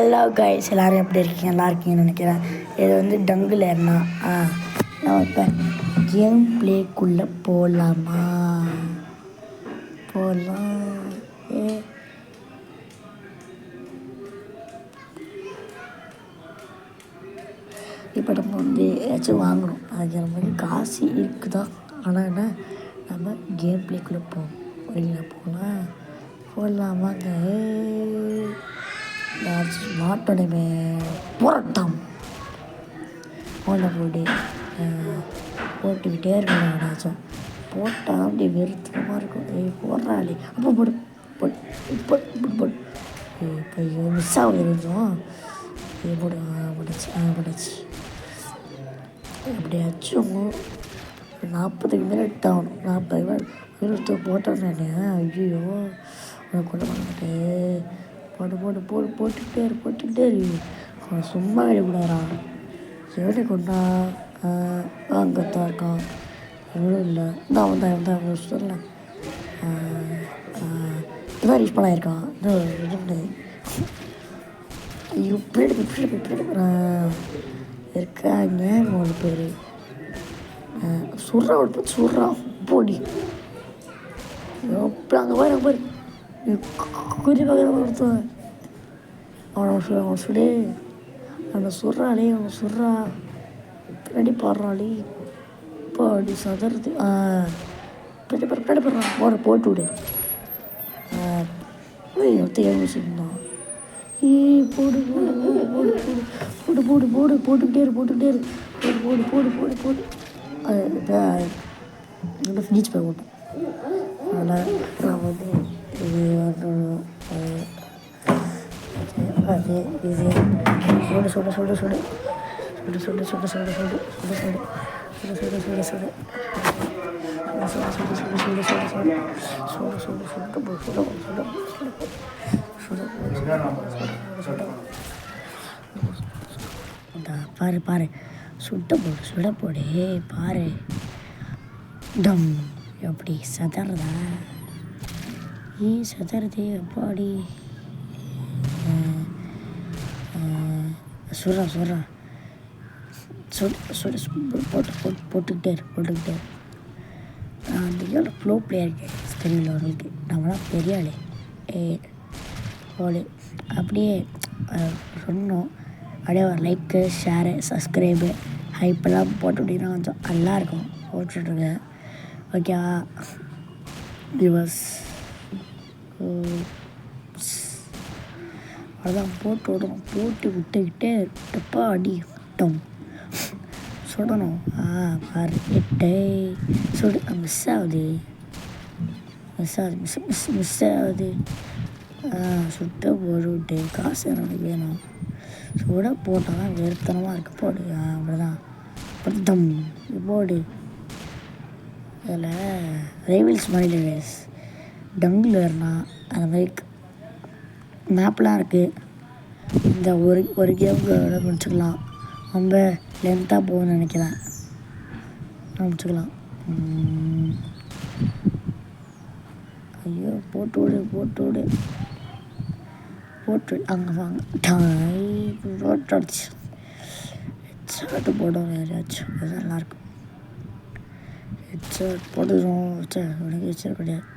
Hello guys, எல்லோரும் எப்படி இருக்கீங்க? நல்லா இருக்கீங்கன்னு நினைக்கிறேன். இது வந்து டங்கில் ஏறினா நம்ம இப்போ கேம் பிளேக்குள்ளே போகலாமா? போகலாம். இப்போ நம்ம வந்து ஏதாச்சும் வாங்கணும். அதுக்கு நமக்கு காசு இருக்குதா? ஆனால் என்ன, நம்ம கேம் பிளேக்குள்ளே போகணும். வெளியில் போகலாமாங்க? மாட்டோடையுமே போராட்டம் போட்டுக்கிட்டே இருக்கணும். ஏதாச்சும் போட்டால் அப்படி வெறுத்தமாக இருக்கும். போடுறாளே அப்போ போடு போடு இப்போ போடு. இப்போ மிஸ் ஆகுது கொஞ்சம். போடு போட்டாச்சு. எப்படியாச்சும் 40க்கு மேலே ஆகணும். 40 மேலே போட்டேன் நான். ஐயோ உனக்கு கொண்டு பண்ணிட்டு போட்டுக்கிட்டே இரு. சும்மா விடக்கூடாதா? எவ்வளோ கொண்டா அங்கத்தான் இருக்கான். எவ்வளோ இல்லை தான் சொல்லல. இதான் ரீச் பண்ணாயிருக்கான். இன்னும் ஐயோ பின்னாடி இருக்காங்க 3 பேர். சுடுறா போடி. அங்கே பாரு குறி பக்கம் அவனை சுடு. அவனை சுடுறாளே, பின்னாடி பாடுறாளே. இப்போ அப்படி சதறது. பின்னாடி போடுறான். போட்டு விடு. வச்சுருந்தான். போட்டுக்கிட்டே இரு. போடு. இப்போ ஃபினிஷ் பண்ண மாட்டேன். அதனால் நான் வந்து அது இது சுடு. பாரு சுட போடு பாரு. டம் எப்படி சதறதா? சதறதே அப்பாடி. சுடுறா போட்டுக்கிட்டே இரு. அந்த கேம் ப்ளோ பிளேயருக்கு தெரியல அவங்களுக்கு. நம்மளாம் பெரிய ஆளு. ஓடு அப்படியே சொன்னோம். அப்படியே ஒரு லைக்கு, ஷேரு, சப்ஸ்கிரைபு, ஹைப்பெல்லாம் போட்டு விட்டிங்கன்னா கொஞ்சம் நல்லாயிருக்கும். போட்டுட்ருங்க ஓகேவா? வியூவர்ஸ் அதான் போட்டு விட்டுக்கிட்டே டப்பா அடி விட்டோம். சுடணும். பாரு சுடு. மிஸ் ஆகுது. சுட்ட போட்டு காசு எனக்கு வேணும். சுட போட்டால் தான் வெறுத்தனமாக இருக்குது. போடு. அப்படிதான் பத்தம் போடு. அதில் ரைவல்ஸ் மாதிரி டங்கில் ஏறினா அந்த மாதிரி மேப்லாம் இருக்குது. இந்த ஒரு கேமுக்கு முடிச்சுக்கலாம். ரொம்ப லென்த்தாக போகும்னு நினைக்கிறேன். முடிச்சுக்கலாம். ஐயோ போட்டு விடு. அங்கே வாங்க ரோட்டடிச்சு ஹெட்ஷாட்டு போடுவோம். யாரையாச்சும் அது நல்லாயிருக்கும். ஹெட்ஷாட் போடுறோம். உனக்கு ஹெட்ஷாட் கிடையாது.